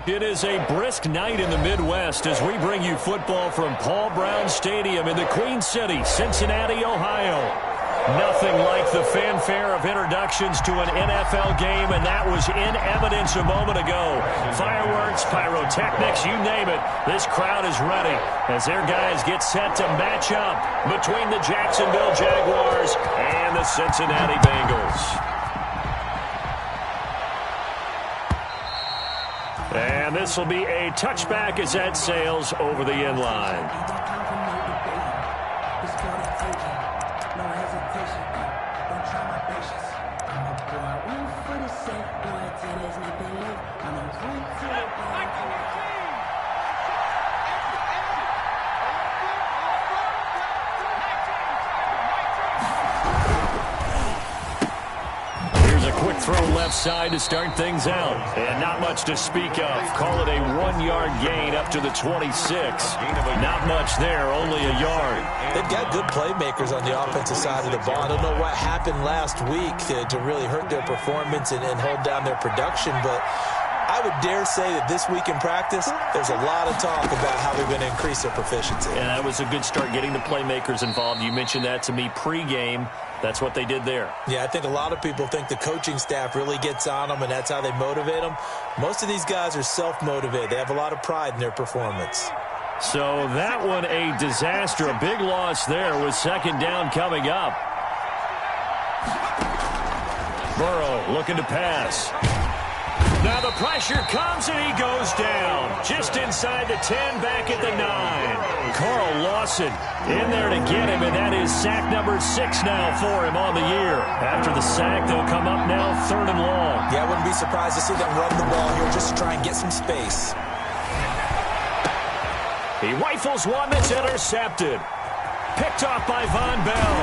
It is a brisk night in the Midwest as we bring you football from Paul Brown Stadium in the Queen City, Cincinnati, Ohio. Nothing like the fanfare of introductions to an NFL game, and that was in evidence a moment ago. Fireworks, pyrotechnics, you name it. This crowd is ready as their guys get set to match up between the Jacksonville Jaguars and the Cincinnati Bengals. And this will be a touchback as that sails over the end line. Throw left side to start things out. And not much to speak of. Call it a 1-yard gain up to the 26. Not much there, only a yard. They've got good playmakers on the offensive side of the ball. I don't know what happened last week to really hurt their performance and hold down their production, but I would dare say that this week in practice, there's a lot of talk about how they're going to increase their proficiency. And that was a good start getting the playmakers involved. You mentioned that to me pregame. That's what they did there. Yeah, I think a lot of people think the coaching staff really gets on them, and that's how they motivate them. Most of these guys are self-motivated. They have a lot of pride in their performance. So that one a disaster. A big loss there with second down coming up. Burrow looking to pass. Now the pressure comes and he goes down. Just inside the 10, back at the 9. Carl Lawson in there to get him, and that is sack number 6 now for him on the year. After the sack, they'll come up now 3rd and long. Yeah, I wouldn't be surprised to see them run the ball here just to try and get some space. He rifles one that's intercepted. Picked off by Von Bell.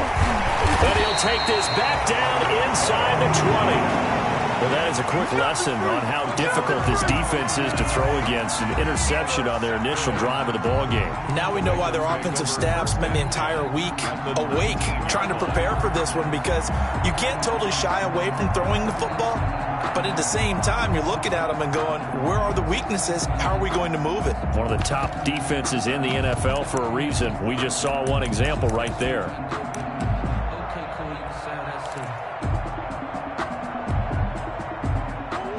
And he'll take this back down inside the 20. Well, that is a quick lesson on how difficult this defense is to throw against. An interception on their initial drive of the ball game. Now we know why their offensive staff spent the entire week awake trying to prepare for this one, because you can't totally shy away from throwing the football, but at the same time you're looking at them and going, where are the weaknesses? How are we going to move it? One of the top defenses in the NFL for a reason. We just saw one example right there.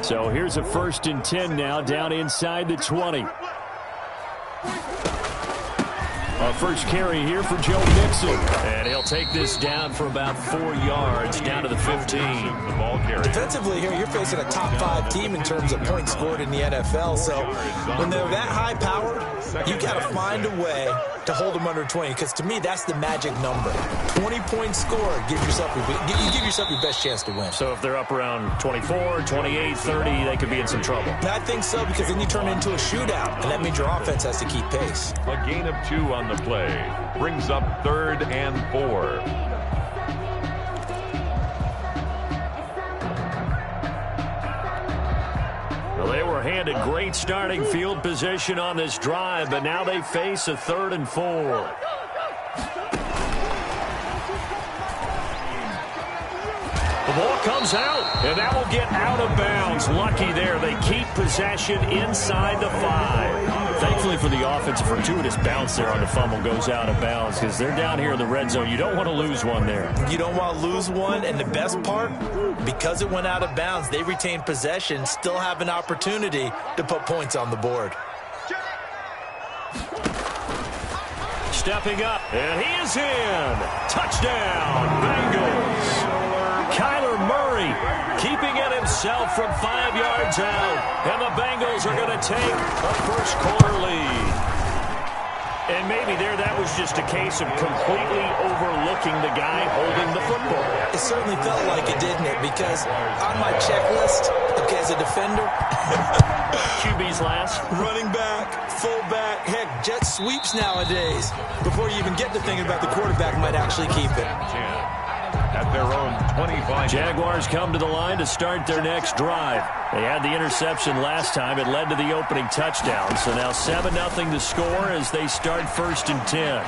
So here's a 1st and 10 now, down inside the 20. Our first carry here for Joe Mixon. And he'll take this down for about 4 yards, down to the 15. The ball carrier. Defensively here, you're facing a top 5 team in terms of points scored in the NFL. So when they're that high powered, you got to find a way to hold them under 20, because to me, that's the magic number. 20 points scored, you give yourself your best chance to win. So if they're up around 24, 28, 30, they could be in some trouble. I think so, because then you turn it into a shootout, and that means your offense has to keep pace. A gain of 2 on the play brings up 3rd and 4. Well, they were handed great starting field position on this drive, but now they face a 3rd and 4. The ball comes out, and that will get out of bounds. Lucky there. They keep possession inside the 5. Thankfully for the offense, a fortuitous bounce there on the fumble goes out of bounds, because they're down here in the red zone. You don't want to lose one there. You don't want to lose one, and the best part, because it went out of bounds, they retain possession, still have an opportunity to put points on the board. Stepping up, and he is in. Touchdown, Bengals. Kyler Murray keeping it himself from 5 yards out. And the Bengals are going to take a first-quarter lead. And maybe that was just a case of completely overlooking the guy holding the football. It certainly felt like it, didn't it? Because on my checklist, okay, as a defender, QB's last. Running back, fullback, heck, jet sweeps nowadays. Before you even get to thinking about the quarterback might actually keep it. At their own 25. Jaguars come to the line to start their next drive. They had the interception last time. It led to the opening touchdown. So now 7-0 to score as they start 1st and 10.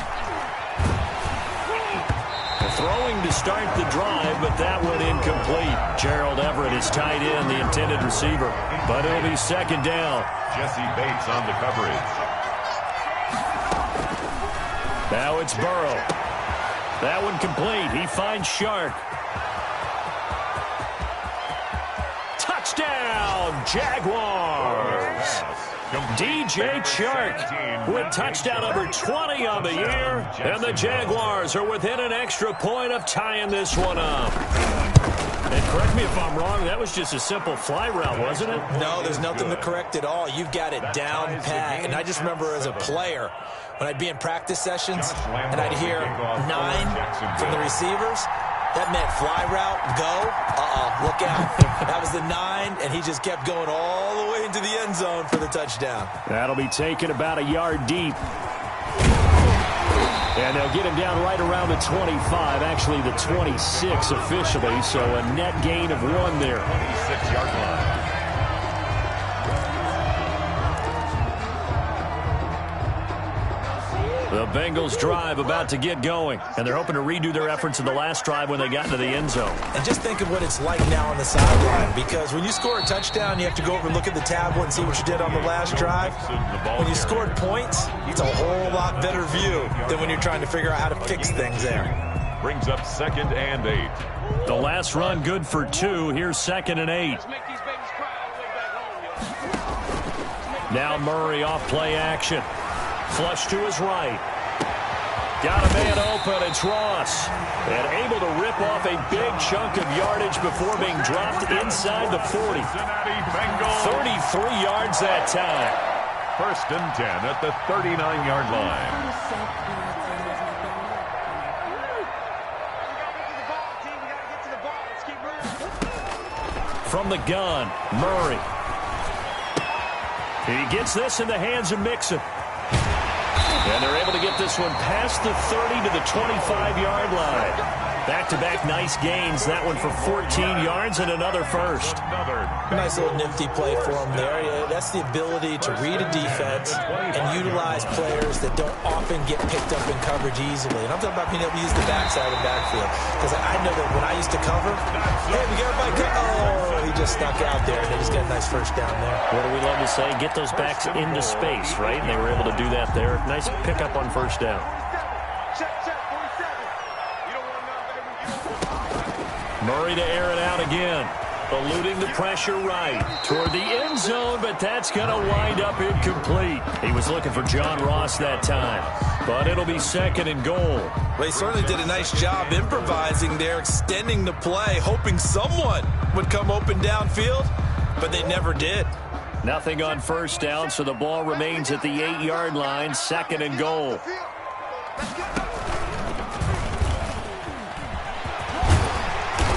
throwing to start the drive, but that one incomplete. Gerald Everett is tight end, the intended receiver. But it'll be second down. Jesse Bates on the coverage. Now it's Burrow. That one complete. He finds Shark. Touchdown, Jaguars! DJ Chark with touchdown number 20 on the year, and the Jaguars are within an extra point of tying this one up. And correct me if I'm wrong, that was just a simple fly route, wasn't it? No, there's nothing to correct at all. You've got it down pat. And I just remember as a player, when I'd be in practice sessions and I'd hear 9 from the receivers, that meant fly route, go, look out. That was the 9, and he just kept going all the way into the end zone for the touchdown. That'll be taken about a yard deep. And they'll get him down right around the 25, actually the 26 officially, so a net gain of 1 there. 26-yard line. The Bengals drive about to get going, and they're hoping to redo their efforts in the last drive when they got into the end zone. And just think of what it's like now on the sideline, because when you score a touchdown, you have to go over and look at the tablet and see what you did on the last drive. When you scored points, it's a whole lot better view than when you're trying to figure out how to fix things there. Brings up 2nd and 8. The last run good for 2. Here's 2nd and 8. Now Murray off play action. Flush to his right. Got a man open. It's Ross. And able to rip off a big chunk of yardage before being dropped inside the 40. 33 yards that time. 1st and 10 at the 39-yard line. From the gun, Murray. He gets this in the hands of Mixon. And they're able to get this one past the 30 to the 25-yard line. Back-to-back nice gains. That one for 14 yards and another first. Nice little nifty play for him there. Yeah, that's the ability to read a defense and utilize players that don't often get picked up in coverage easily. And I'm talking about being able to use the backside of the backfield. Because I know that when I used to cover, hey, we got everybody he just snuck out there, and they just got a nice first down there. What do we love to say? Get those backs into space, right? And they were able to do that there. Nice pickup on first down. Murray to air it out again. Eluding the pressure right toward the end zone, but that's going to wind up incomplete. He was looking for John Ross that time, but it'll be 2nd and goal. Well, he certainly did a nice job improvising there, extending the play, hoping someone would come open downfield, but they never did. Nothing on first down, so the ball remains at the 8-yard line, 2nd and goal.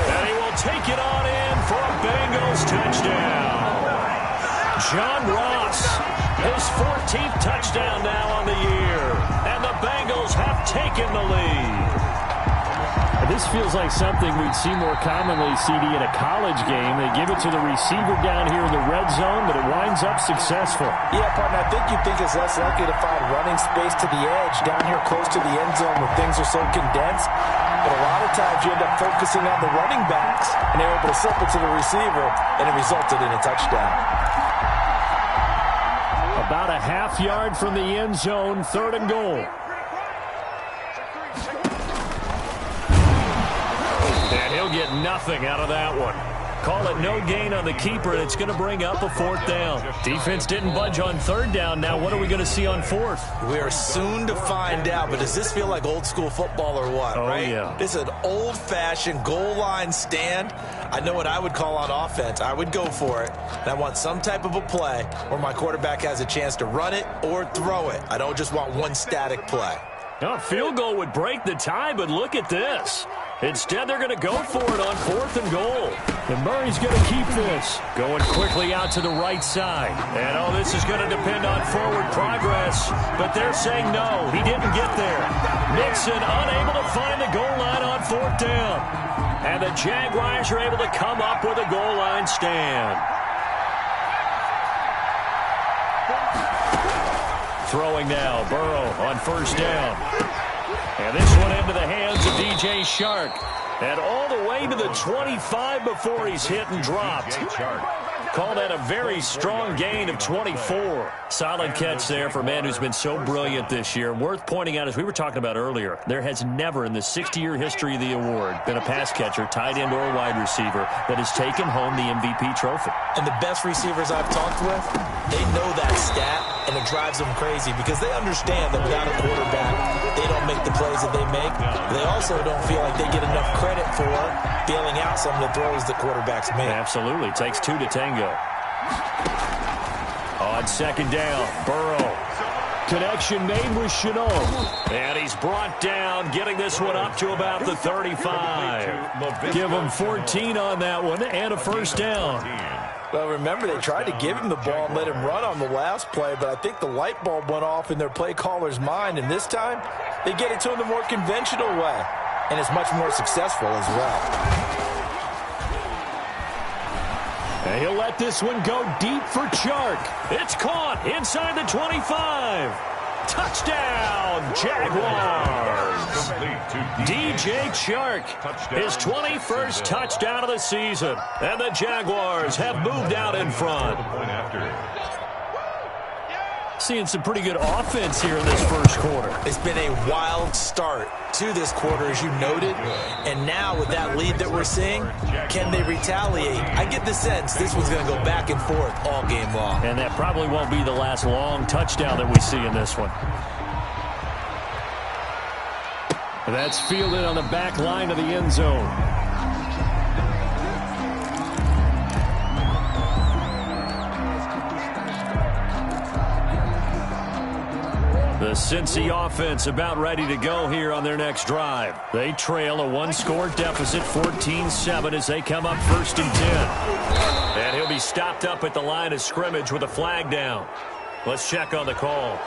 And he will take it on in for a Bengals touchdown. John Ross, his 14th touchdown now on the year, and the Bengals have taken the lead. This feels like something we'd see more commonly, CD, in a college game. They give it to the receiver down here in the red zone, but it winds up successful. Yeah, partner, I think you'd think it's less likely to find running space to the edge down here close to the end zone where things are so condensed. But a lot of times you end up focusing on the running backs, and they're able to slip it to the receiver, and it resulted in a touchdown. About a half yard from the end zone, 3rd and goal. And he'll get nothing out of that one. Call it no gain on the keeper, and it's going to bring up a 4th down. Defense didn't budge on 3rd down. Now what are we going to see on 4th? We are soon to find out, but does this feel like old school football or what, right? Yeah. This is an old-fashioned goal line stand. I know what I would call on offense. I would go for it, and I want some type of a play where my quarterback has a chance to run it or throw it. I don't just want one static play. A field goal would break the tie, but look at this. Instead, they're going to go for it on 4th and goal. And Murray's going to keep this. Going quickly out to the right side. And, this is going to depend on forward progress. But they're saying no, he didn't get there. Mixon unable to find the goal line on 4th down. And the Jaguars are able to come up with a goal line stand. Throwing now, Burrow on first down. And this one into the hands of DJ Shark. And all the way to the 25 before he's hit and dropped. Call that a very strong gain of 24. Solid catch there for a man who's been so brilliant this year. Worth pointing out, as we were talking about earlier, there has never in the 60-year history of the award been a pass catcher, tight end, or wide receiver that has taken home the MVP trophy. And the best receivers I've talked with, they know that stat, and it drives them crazy because they understand that without a quarterback, they don't make the plays that they make. They also don't feel like they get enough credit for bailing out some of the throws the quarterbacks make. Absolutely. Takes two to tango. On second down, Burrow. Connection made with Chenault. And he's brought down, getting this one up to about the 35. Give him 14 on that one and a first down. Well, remember, they tried to give him the ball and let him run on the last play, but I think the light bulb went off in their play caller's mind, and this time they get it to him the more conventional way, and it's much more successful as well. And he'll let this one go deep for Chark. It's caught inside the 25. Touchdown, Jaguars. DJ Chark, his 21st touchdown of the season. And the Jaguars have moved out in front. Seeing some pretty good offense here in this first quarter. It's been a wild start to this quarter, as you noted. And now with that lead that we're seeing, can they retaliate? I get the sense this one's going to go back and forth all game long. And that probably won't be the last long touchdown that we see in this one. That's fielded on the back line of the end zone. The Cincy offense about ready to go here on their next drive. They trail a one-score deficit, 14-7, as they come up 1st and 10. And he'll be stopped up at the line of scrimmage with a flag down. Let's check on the call.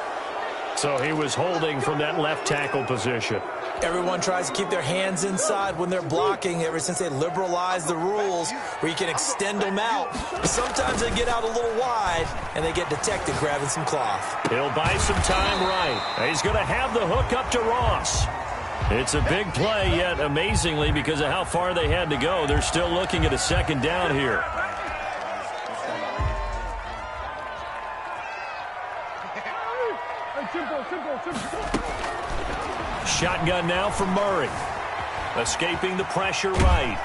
So he was holding from that left tackle position. Everyone tries to keep their hands inside when they're blocking ever since they liberalized the rules where you can extend them out. But sometimes they get out a little wide, and they get detected grabbing some cloth. He'll buy some time right. He's going to have the hook up to Ross. It's a big play, yet amazingly, because of how far they had to go, they're still looking at a second down here. Shotgun now for Murray. Escaping the pressure right.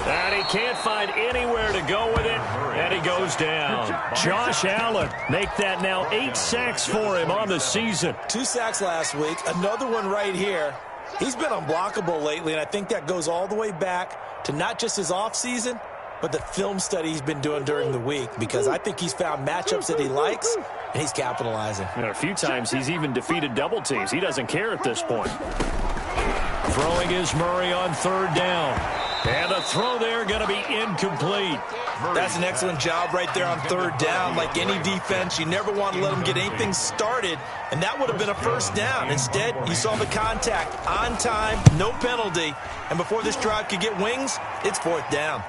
And he can't find anywhere to go with it, and he goes down. Josh Allen, make that now 8 sacks for him on the season. 2 sacks last week, another one right here. He's been unblockable lately, and I think that goes all the way back to not just his offseason, but the film study he's been doing during the week, because I think he's found matchups that he likes, and he's capitalizing. And a few times he's even defeated double teams. He doesn't care at this point. Throwing is Murray on 3rd down. And the throw there going to be incomplete. That's an excellent job right there on 3rd down. Like any defense, you never want to let them get anything started, and that would have been a first down. Instead, you saw the contact on time, no penalty, and before this drive could get wings, it's 4th down.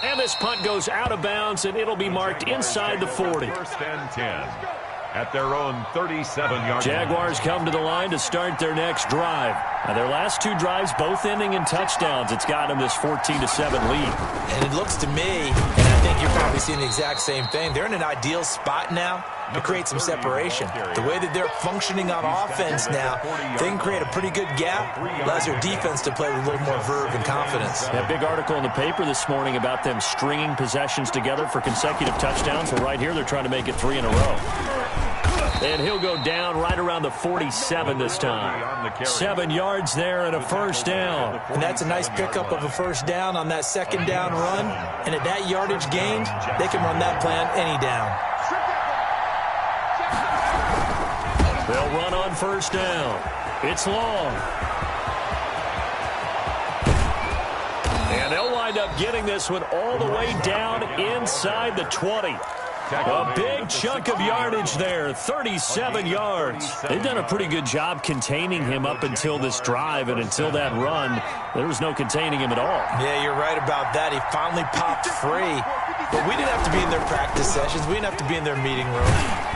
And this punt goes out of bounds, and it'll be marked inside the 40. 1st and 10 at their own 37-yard. Jaguars come to the line to start their next drive. Now, their last 2 drives, both ending in touchdowns. It's got them this 14-7 lead. And it looks to me, and I think you're probably seeing the exact same thing, they're in an ideal spot now to create some separation. The way that they're functioning on offense now, they can create a pretty good gap, allows their defense to play with a little more verve and confidence. That big article in the paper this morning about them stringing possessions together for consecutive touchdowns. Well, right here, they're trying to make it 3 in a row. And he'll go down right around the 47 this time. 7 yards there and a first down. And that's a nice pickup of a first down on that second down run. And at that yardage gained, they can run that play on any down. They'll run on first down. It's long. And they'll wind up getting this one all the way down inside the 20. A big chunk of yardage there, 37 yards. They've done a pretty good job containing him up until this drive, and until that run, there was no containing him at all. Yeah, you're right about that. He finally popped free. but we didn't have to be in their practice sessions. We didn't have to be in their meeting room.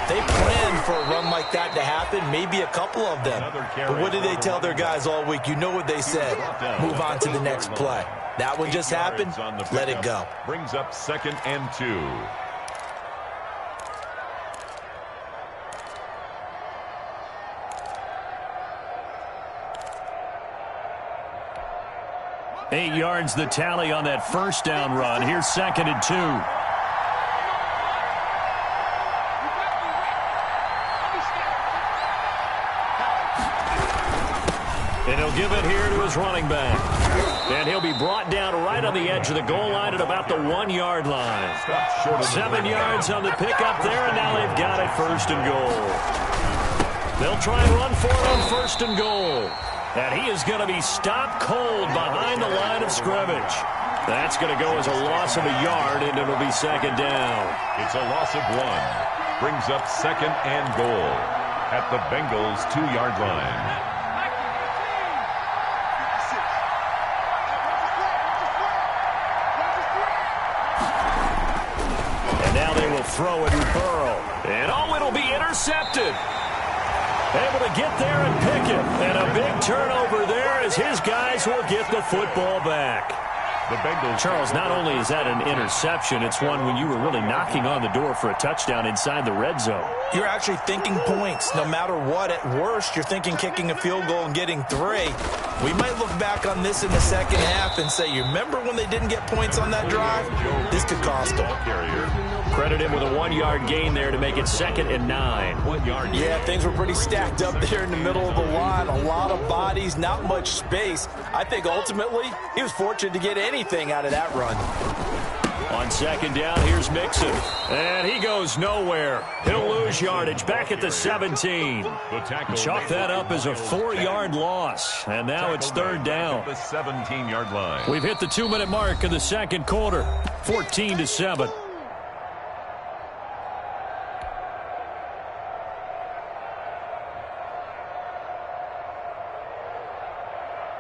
They planned for a run like that to happen, maybe a couple of them. But what did they tell their guys all week? You know what they said. Move on to the next play. That one just happened. Let it go. Brings up 2nd and 2. Eight yards the tally on that first down run. Here's 2nd and 2. And he'll give it here to his running back. And he'll be brought down right on the edge of the goal line at about the 1-yard line. 7 yards on the pickup there, and now they've got it 1st and goal. They'll try and run for it on 1st and goal. And he is going to be stopped cold behind the line of scrimmage. That's going to go as a loss of a yard, and it'll be 2nd down. It's a loss of 1. Brings up 2nd and goal at the Bengals' 2-yard line. And now they will throw it to Burrow. And oh, it'll be intercepted. Able to get there and pick it. And a big turnover there as his guys will get the football back. The Bengals. Charles, not only is that an interception, it's one when you were really knocking on the door for a touchdown inside the red zone. You're actually thinking points. No matter what, at worst, you're thinking kicking a field goal and getting 3. We might look back on this in the second half and say, you remember when they didn't get points on that drive? This could cost them. Credit him with a 1-yard gain there to make it 2nd and 9. 1 yard. Yeah, things were pretty stacked up there in the middle of the line. A lot of bodies, not much space. I think ultimately he was fortunate to get anything out of that run. On 2nd down, here's Mixon. And he goes nowhere. He'll lose yardage back at the 17. Chalk that up as a 4-yard loss. And now it's 3rd down. The 17-yard line. We've hit the 2-minute mark in the 2nd quarter. 14-7.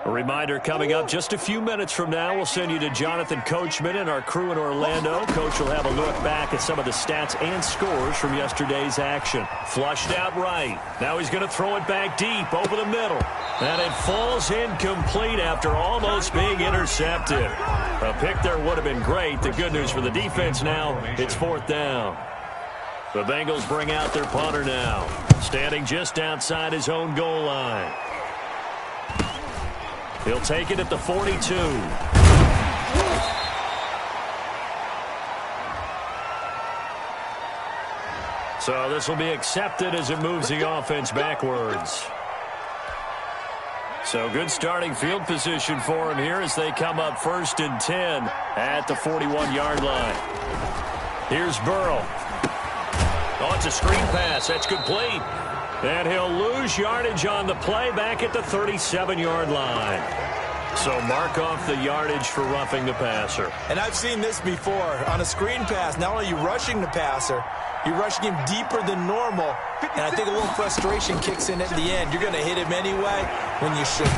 A reminder coming up just a few minutes from now, we'll send you to Jonathan Coachman and our crew in Orlando. Coach will have a look back at some of the stats and scores from yesterday's action. Flushed out right. Now he's going to throw it back deep over the middle. And it falls incomplete after almost being intercepted. A pick there would have been great. The good news for the defense now, it's 4th down. The Bengals bring out their punter now, standing just outside his own goal line. He'll take it at the 42. So this will be accepted as it moves the offense backwards. So good starting field position for him here as they come up 1st and 10 at the 41-yard line. Here's Burrow. Oh, it's a screen pass. That's complete. And he'll lose yardage on the play back at the 37-yard line. So mark off the yardage for roughing the passer. And I've seen this before. On a screen pass, not only are you rushing the passer, you're rushing him deeper than normal. And I think a little frustration kicks in at the end. You're going to hit him anyway when you shouldn't.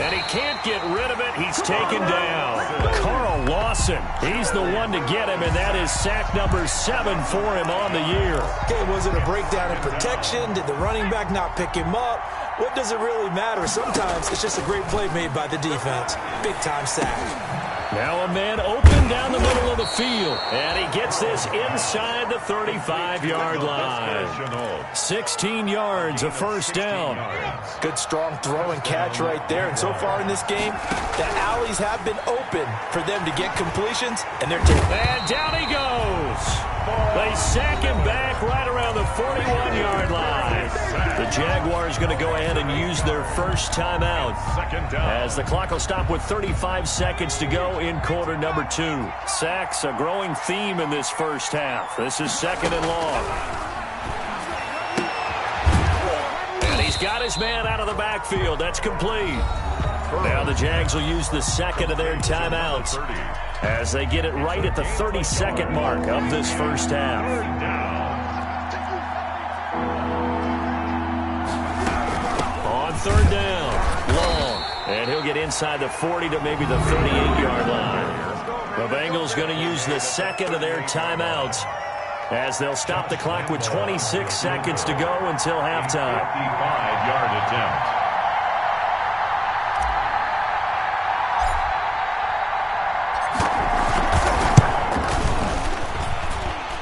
And he can't get rid of it. He's taken down. Carl Lawson, he's the one to get him, and that is sack number 7 for him on the year. Okay, was it a breakdown in protection? Did the running back not pick him up? What does it really matter? Sometimes it's just a great play made by the defense. Big-time sack. Now a man open down the middle of the field. And he gets this inside the 35-yard line. 16 yards, a 1st down. Good strong throw and catch right there. And so far in this game, the alleys have been open for them to get completions, and they're taking. And down he goes. They sack him back right around the 41-yard line. The Jaguars going to go ahead and use their first timeout as the clock will stop with 35 seconds to go in quarter number 2. Sacks, a growing theme in this first half. This is 2nd and long. And he's got his man out of the backfield. That's complete. Now the Jags will use the 2nd of their timeouts as they get it right at the 32nd mark of this first half. On 3rd down, long. And he'll get inside the 40 to maybe the 38-yard line. The Bengals going to use the second of their timeouts as they'll stop the clock with 26 seconds to go until halftime. 55-yard attempt.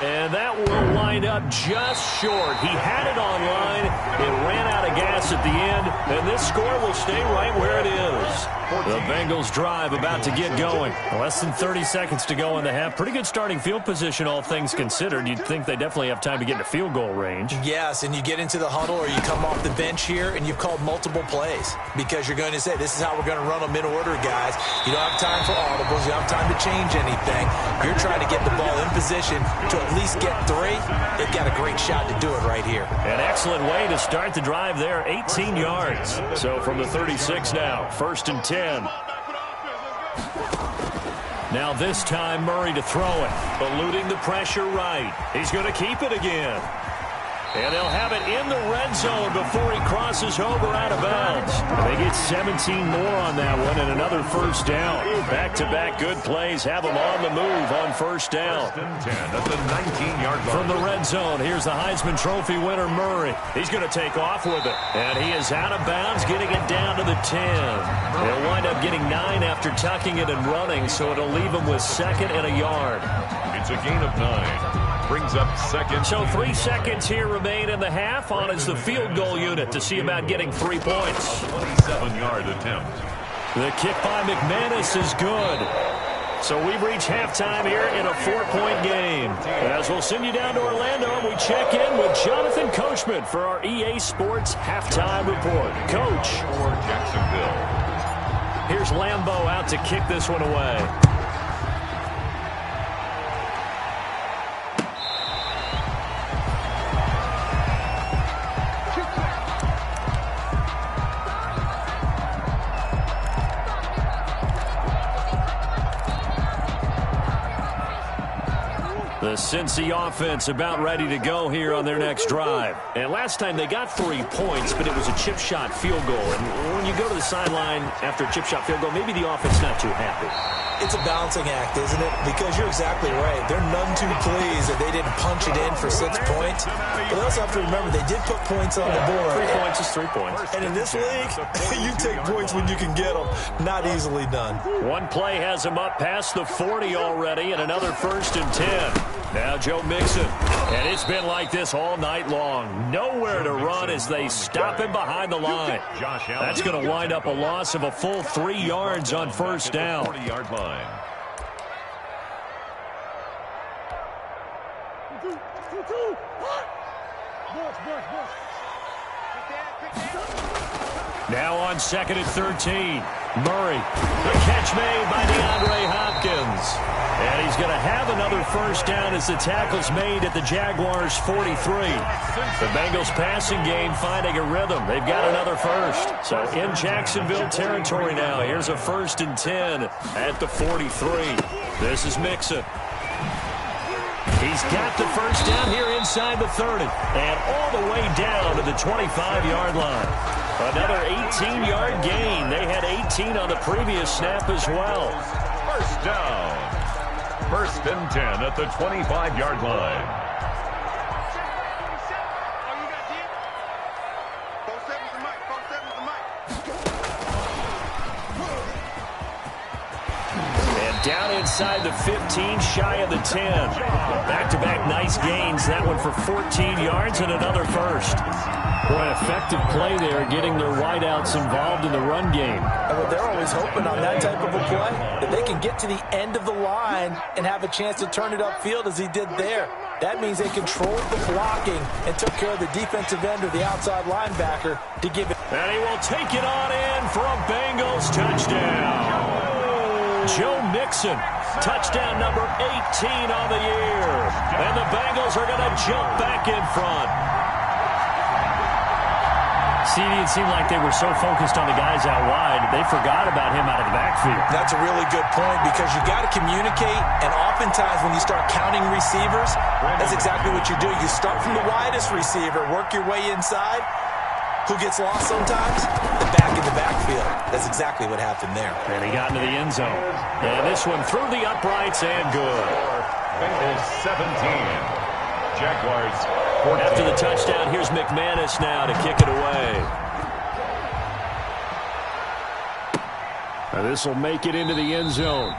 And that will wind up just short. He had it on line. It ran out of gas at the end, and this score will stay right where it is. The Bengals drive about to get going. Less than 30 seconds to go in the half. Pretty good starting field position, all things considered. You'd think they definitely have time to get into field goal range. Yes, and you get into the huddle or you come off the bench here and you've called multiple plays because you're going to say, this is how we're going to run them in order, guys. You don't have time for audibles. You don't have time to change anything. You're trying to get the ball in position to at least get 3. They've got a great shot to do it right here. An excellent way to start the drive there, 18 yards. So from the 36 now, 1st and 10. Now this time Murray to throw it, eluding the pressure right. He's going to keep it again. And they'll have it in the red zone before he crosses over out of bounds. They get 17 more on that one and another first down. Back-to-back good plays have them on the move on first down. 10 at the 19-yard line. From the red zone, here's the Heisman Trophy winner, Murray. He's going to take off with it. And he is out of bounds, getting it down to the 10. They'll wind up getting 9 after tucking it and running, so it'll leave him with 2nd and a yard. It's a gain of 9. Brings up 2nd. So 3 seconds here remain in the half. On is the field goal unit to see about getting 3 points. 27-yard attempt. The kick by McManus is good. So we've reached halftime here in a 4-point game. As we'll send you down to Orlando, we check in with Jonathan Coachman for our EA Sports Halftime Report. Coach. For Jacksonville. Here's Lambeau out to kick this one away. The Cincy offense about ready to go here on their next drive. And last time they got 3 points, but it was a chip shot field goal. And when you go to the sideline after a chip shot field goal, maybe the offense not too happy. It's a balancing act, isn't it? Because you're exactly right. They're none too pleased that they didn't punch it in for 6 points. But they also have to remember they did put points on the board. 3 points is 3 points. And in this league, you take points when you can get them. Not easily done. One play has him up past the 40 already, and another 1st and 10. Now Joe Mixon. And it's been like this all night long. Nowhere to run as they stop him behind the line. That's going to wind up a loss of a full 3 yards on first down. 40-yard line. Now on 2nd and 13. Murray. The catch made by DeAndre Hopkins. And he's going to have another first down as the tackle's made at the Jaguars' 43. The Bengals passing game finding a rhythm. They've got another first. So in Jacksonville territory now. Here's a 1st and 10 at the 43. This is Mixon. He's got the first down here inside the 30. And all the way down to the 25-yard line. Another 18-yard gain. They had 18 on the previous snap as well. First down. 1st and 10 at the 25-yard line. Down inside the 15, shy of the 10. Back-to-back nice gains. That one for 14 yards and another first. Boy, an effective play there, getting their wideouts involved in the run game. They're always hoping on that type of a play that they can get to the end of the line and have a chance to turn it upfield as he did there. That means they controlled the blocking and took care of the defensive end or the outside linebacker to give it. And he will take it on in for a Bengals touchdown. Joe Mixon, touchdown number 18 on the year. And the Bengals are going to jump back in front. See, it seemed like they were so focused on the guys out wide, they forgot about him out of the backfield. That's a really good point because you got to communicate, and oftentimes when you start counting receivers, that's exactly what you do. You start from the widest receiver, work your way inside, who gets lost sometimes? The back in the backfield. That's exactly what happened there. And he got into the end zone. And this one through the uprights and good. Bengals 17. Jaguars 14. After the touchdown, here's McManus now to kick it away. Now this will make it into the end zone.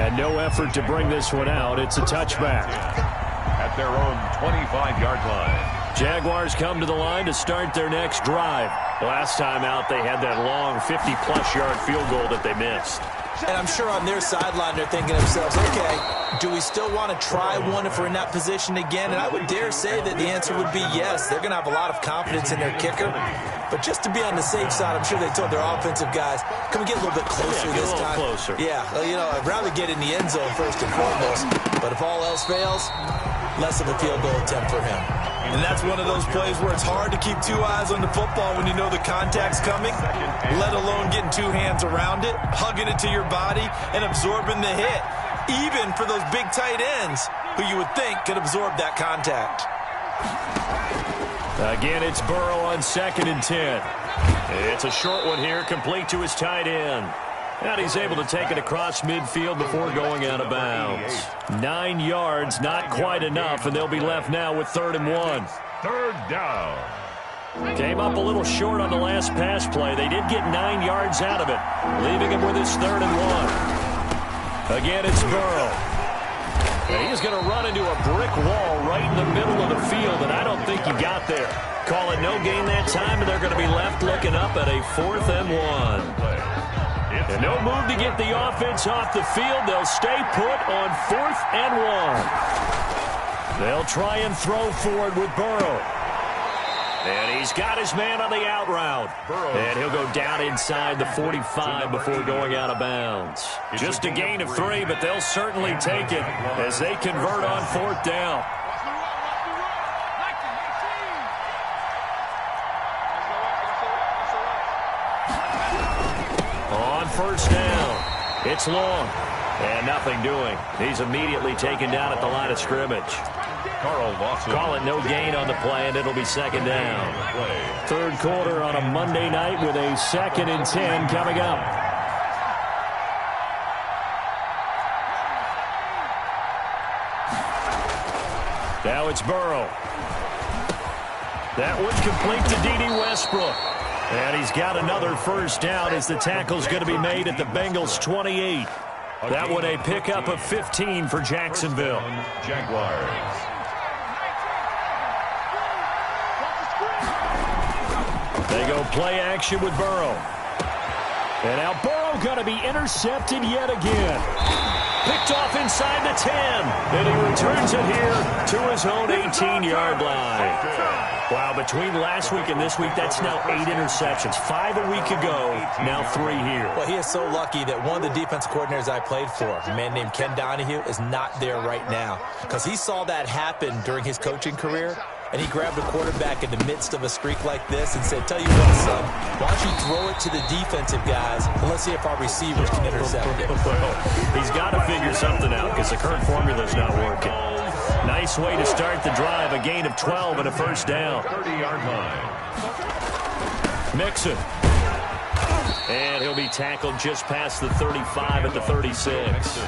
And no effort to bring this one out. It's a touchback. At their own 25-yard line. Jaguars come to the line to start their next drive. Last time out, they had that long 50-plus yard field goal that they missed. And I'm sure on their sideline they're thinking to themselves, okay, do we still want to try one if we're in that position again? And I would dare say that the answer would be yes. They're going to have a lot of confidence in their kicker. But just to be on the safe side, I'm sure they told their offensive guys, can we get a little bit closer this time? Closer. Yeah, well, you know, I'd rather get in the end zone first and foremost. But if all else fails, less of a field goal attempt for him. And that's one of those plays where it's hard to keep two eyes on the football when you know the contact's coming, let alone getting two hands around it, hugging it to your body, and absorbing the hit, even for those big tight ends who you would think could absorb that contact. Again, it's Burrow on 2nd and 10. It's a short one here, complete to his tight end. And he's able to take it across midfield before going out of bounds. 9 yards, not quite enough, and they'll be left now with 3rd and 1. Third down. Came up a little short on the last pass play. They did get 9 yards out of it, leaving him with his 3rd and 1. Again, it's Burrow. And he's going to run into a brick wall right in the middle of the field, and I don't think he got there. Call it no gain that time, and they're going to be left looking up at a 4th and 1. And no move to get the offense off the field. They'll stay put on 4th and 1. They'll try and throw forward with Burrow. And he's got his man on the out route. And he'll go down inside the 45 before going out of bounds. Just a gain of 3, but they'll certainly take it as they convert on 4th down. First down. It's long. And nothing doing. He's immediately taken down at the line of scrimmage. Call it no gain on the play, and it'll be 2nd down. 3rd quarter on a Monday night with a 2nd and 10 coming up. Now it's Burrow. That one complete to D.D. Westbrook. And he's got another first down as the tackle's going to be made at the Bengals' 28. That one a pickup of 15 for Jacksonville. Jaguars. They go play action with Burrow. And now Burrow going to be intercepted yet again. Picked off inside the 10. And he returns it here to his own 18-yard line. Wow, between last week and this week, that's now 8 interceptions. 5 a week ago, now 3 here. Well, he is so lucky that one of the defense coordinators I played for, a man named Ken Donahue, is not there right now. Because he saw that happen during his coaching career, and he grabbed a quarterback in the midst of a streak like this and said, tell you what, son, why don't you throw it to the defensive guys, and let's see if our receivers can intercept it. Well, he's got to figure something out because the current formula is not working. Nice way to start the drive, a gain of 12 and a first down. 30-yard line. Mixon. And he'll be tackled just past the 35 at the 36.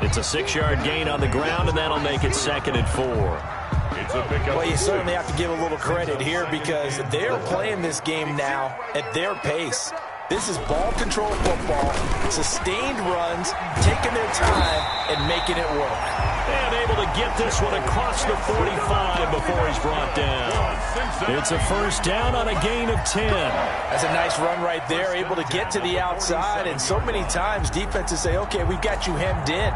It's a 6-yard gain on the ground, and that'll make it 2nd and 4. Well, you certainly have to give a little credit here because they're playing this game now at their pace. This is ball control football, sustained runs, taking their time, and making it work. And able to get this one across the 45 before he's brought down. It's a first down on a gain of 10. That's a nice run right there, able to get to the outside. And so many times defenses say, okay, we've got you hemmed in.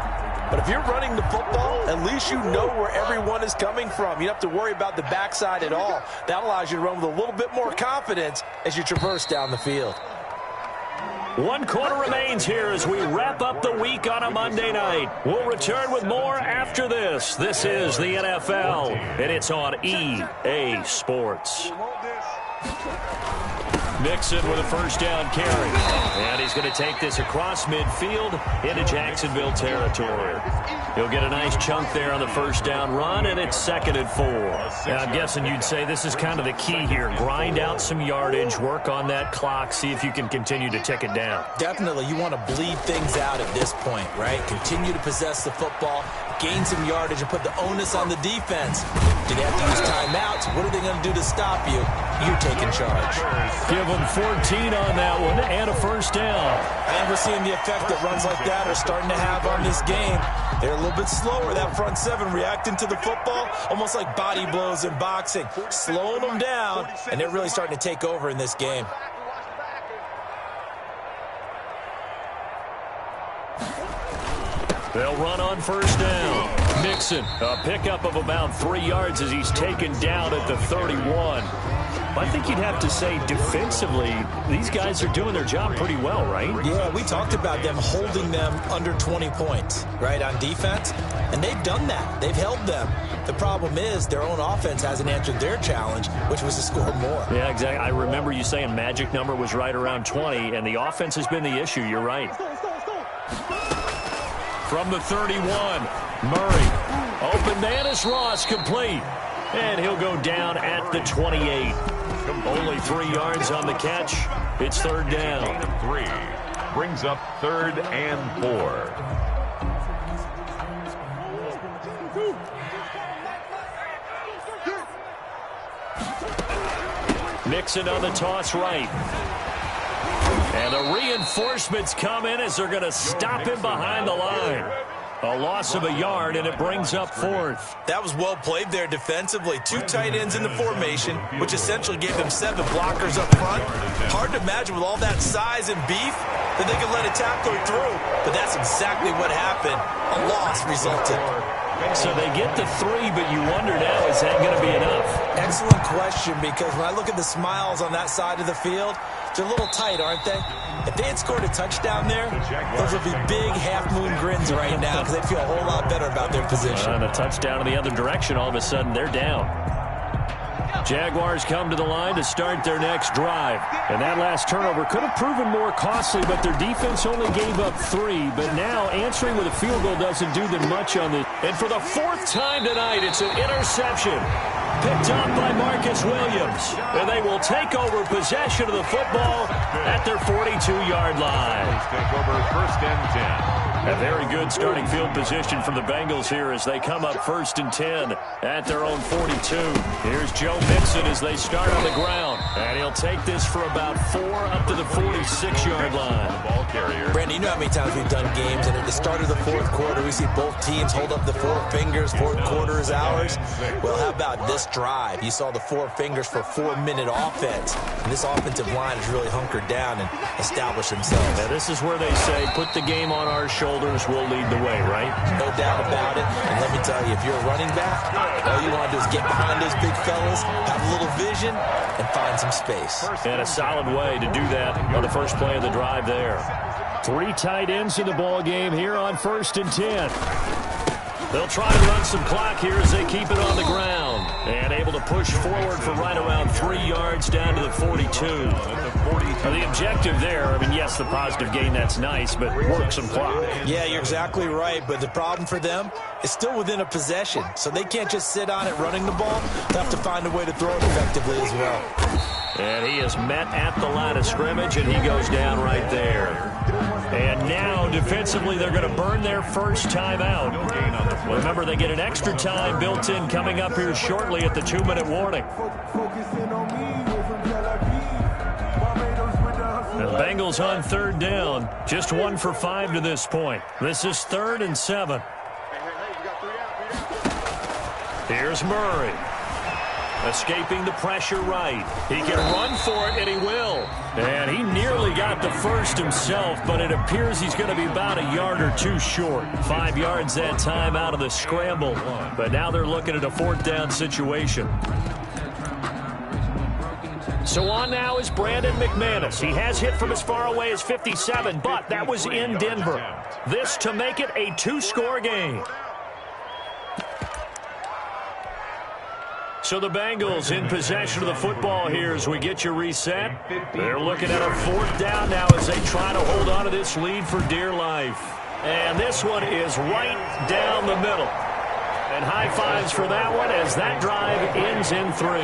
But if you're running the football, at least you know where everyone is coming from. You don't have to worry about the backside at all. That allows you to run with a little bit more confidence as you traverse down the field. 1 quarter remains here as we wrap up the week on a Monday night. We'll return with more after this. This is the NFL, and it's on EA Sports. Mixon with a first down carry. And he's going to take this across midfield into Jacksonville territory. He'll get a nice chunk there on the first down run, and it's 2nd and 4. And I'm guessing you'd say this is kind of the key here. Grind out some yardage, work on that clock, see if you can continue to tick it down. Definitely. You want to bleed things out at this point, right? Continue to possess the football, gain some yardage, and put the onus on the defense. Do they have to use timeouts? What are they going to do to stop you? You're taking charge. Give them 14 on that one and a first down. And we're seeing the effect that runs like that are starting to have on this game. They're a little bit slower, that front seven, reacting to the football, almost like body blows in boxing, slowing them down, and they're really starting to take over in this game. They'll run on first down. Mixon, a pickup of about 3 yards as he's taken down at the 31. I think you'd have to say defensively, these guys are doing their job pretty well, right? Yeah, we talked about them holding them under 20 points, right, on defense. And they've done that. They've held them. The problem is their own offense hasn't answered their challenge, which was to score more. Yeah, exactly. I remember you saying magic number was right around 20, and the offense has been the issue. You're right. From the 31, Murray. Open man is Ross, complete. And he'll go down at the 28. Only 3 yards on the catch. It's 3rd down. 3 brings up 3rd and 4. Mixon on the toss right. And the reinforcements come in as they're going to stop him behind the line. A loss of a yard, and it brings up 4th. That was well played there defensively. 2 tight ends in the formation, which essentially gave them 7 blockers up front. Hard to imagine with all that size and beef that they could let a tackler through. But that's exactly what happened. A loss resulted. So they get the 3, but you wonder now, is that going to be enough? Excellent question, because when I look at the smiles on that side of the field, they're a little tight, aren't they? If they had scored a touchdown there, those would be big half-moon grins right now because they'd feel a whole lot better about their position. And a touchdown in the other direction, all of a sudden they're down. Jaguars come to the line to start their next drive. And that last turnover could have proven more costly, but their defense only gave up 3. But now answering with a field goal doesn't do them much on this. And for the 4th time tonight, it's an interception. Picked up by Marcus Williams. And they will take over possession of the football at their 42-yard line. Take over 1st and 10. A very good starting field position from the Bengals here as they come up 1st and 10 at their own 42. Here's Joe Mixon as they start on the ground. And he'll take this for about 4 up to the 46-yard line. Ball carrier. Brandon, you know how many times we've done games, and at the start of the 4th quarter, we see both teams hold up the 4 fingers, 4th quarter is ours. Well, how about this drive? You saw the 4 fingers for 4-minute offense. And this offensive line has really hunkered down and established themselves. Now, this is where they say, put the game on our shoulders, we'll lead the way, right? No doubt about it. And let me tell you, if you're a running back, all you want to do is get behind those big fellas, have a little vision, and find some space. And a solid way to do that on the first play of the drive there. 3 tight ends in the ball game here on 1st and 10. They'll try to run some clock here as they keep it on the ground. And able to push forward for right around 3 yards down to the 42. The objective there, I mean, yes, the positive gain, that's nice, but work some clock. Yeah, you're exactly right, but the problem for them is still within a possession. So they can't just sit on it running the ball. They'll have to find a way to throw it effectively as well. And he is met at the line of scrimmage, and he goes down right there. And now, defensively, they're going to burn their first timeout. Remember, they get an extra time built in coming up here shortly at the 2-minute warning. The Bengals on 3rd down. Just 1 for 5 to this point. This is 3rd and 7. Here's Murray. Escaping the pressure right. He can run for it, and he will. And he nearly got the first himself, but it appears he's going to be about a yard or 2 short. 5 yards that time out of the scramble. But now they're looking at a 4th down situation. So on now is Brandon McManus. He has hit from as far away as 57, but that was in Denver. This to make it a 2-score game. So the Bengals in possession of the football here as we get you reset. They're looking at a 4th down now as they try to hold on to this lead for dear life. And this one is right down the middle. And high fives for that one as that drive ends in 3.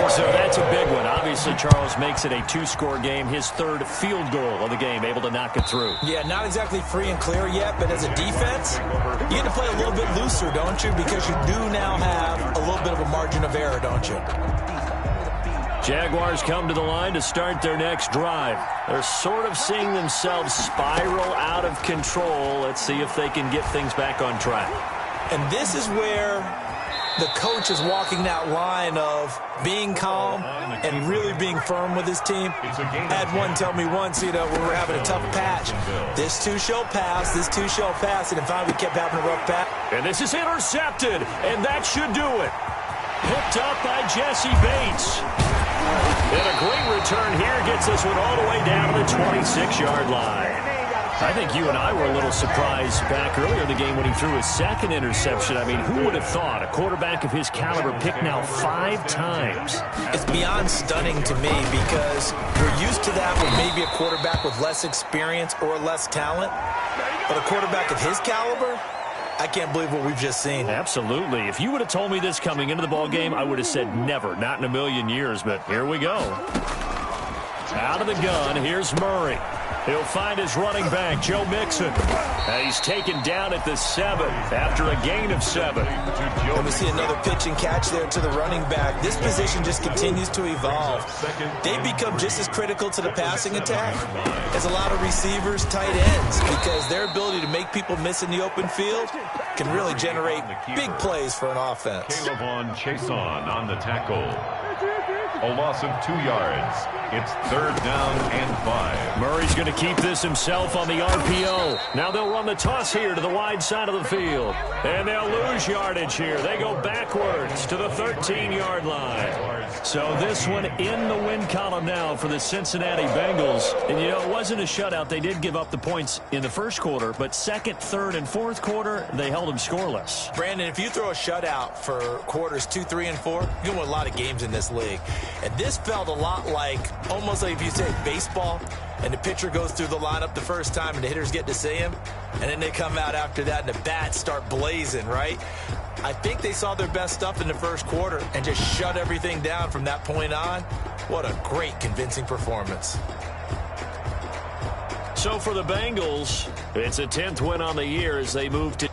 So that's a big one. Obviously, Charles makes it a 2-score game. His 3rd field goal of the game, able to knock it through. Yeah, not exactly free and clear yet, but as a defense, you get to play a little bit looser, don't you? Because you do now have a little bit of a margin of error, don't you? Jaguars come to the line to start their next drive. They're sort of seeing themselves spiral out of control. Let's see if they can get things back on track. And this is where the coach is walking that line of being calm and really being firm with his team. Had one tell me once, when we're having a tough patch, this too shall pass, this too shall pass, and finally we kept having a rough patch. And this is intercepted, and that should do it. Picked up by Jesse Bates. And a great return here gets this one all the way down to the 26-yard line. I think you and I were a little surprised back earlier in the game when he threw his 2nd interception. I mean, who would have thought a quarterback of his caliber picked now 5 times? It's beyond stunning to me because we're used to that with maybe a quarterback with less experience or less talent. But a quarterback of his caliber, I can't believe what we've just seen. Absolutely. If you would have told me this coming into the ball game, I would have said never, not in a million years. But here we go. Out of the gun, here's Murray. He'll find his running back, Joe Mixon. He's taken down at the 7 after a gain of 7. And we see another pitch and catch there to the running back. This position just continues to evolve. They become just as critical to the passing attack as a lot of receivers, tight ends, because their ability to make people miss in the open field can really generate big plays for an offense. Caleb Chason on the tackle. A loss of 2 yards. It's 3rd down and 5. Murray's going to keep this himself on the RPO. Now they'll run the toss here to the wide side of the field. And they'll lose yardage here. They go backwards to the 13-yard line. So this one in the win column now for the Cincinnati Bengals. And, it wasn't a shutout. They did give up the points in the first quarter. But 2nd, 3rd, and 4th quarter, they held them scoreless. Brandon, if you throw a shutout for quarters 2, 3, and 4, you're going to win a lot of games in this league. And this felt a lot almost like if you say baseball, and the pitcher goes through the lineup the first time and the hitters get to see him, and then they come out after that and the bats start blazing, right? I think they saw their best stuff in the first quarter and just shut everything down from that point on. What a great, convincing performance. So for the Bengals, it's a 10th win on the year as they move to